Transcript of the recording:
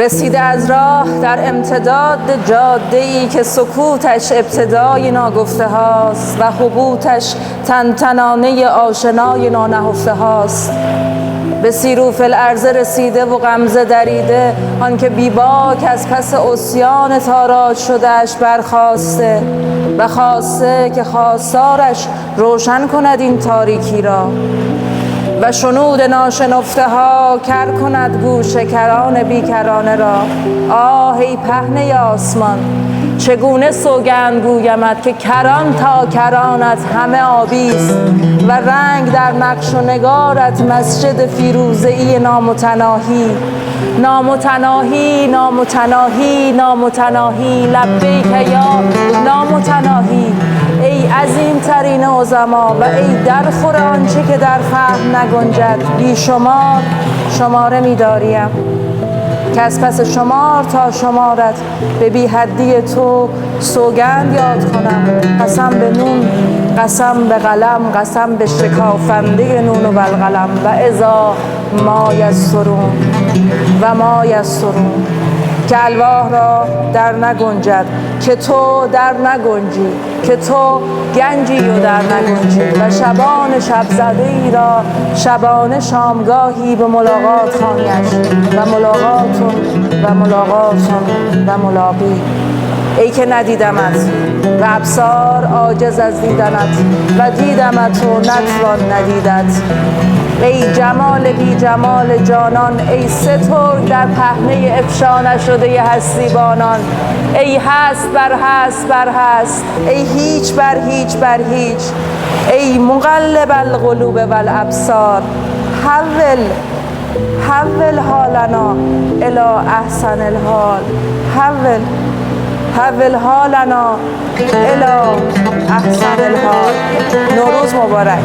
رسیده از راه در امتداد جاده‌ای که سکوتش ابتدای ناگفته هاست و هبوطش تنتنانه آشنای نانهفته هاست. به سیروف الارض رسیده و غمزه دریده، آن که بیباک از پس عصیان تاراج شدهش برخاسته و خواسته که خواستارش روشن کند این تاریکی را و شنود ناشنفته ها کر کند گوش کران بیکرانه را. آه ای پهنه آسمان، چگونه سوگند گویمت که کران تا کرانت همه آبیست و رنگ در نقش و نگارت مسجد فیروزه‌ای نامتناهی. نامتناهی نامتناهی نامتناهی لبیک یا نامتناهی. ای عظیم ترین عظما و ای درخور آنچه که در فهم نگنجد، بی شمار شماره می‌داریم که از پس شمار تا شمارت به بی حدی تو سوگند یاد کنم. قسم به نون، قسم به قلم، قسم به شکافنده نون و القلم و اذا ما یسرون و ما یسرون، که الواح را در نگنجد، که تو در نگنجی، که تو گنجی و در نگنجی و شبان شب زده ای را شبانه شامگاهی به ملاقات خوانیش و ملاقاتون و ملاقاتون و ملاقی. ای که ندیدمت و ابصار عاجز از دیدنت و دیدمت و نتوان ندیدت. ای جمال بی جمال جانان، ای سترگ در پهنه افشا نشده هستی بانان. ای هست بر هست بر هست، ای هیچ بر هیچ بر هیچ، ای مقلب القلوب والابصار، حول حالنا الی احسن الحال، حول حالنا الی احسن الحال. نوروز مبارک.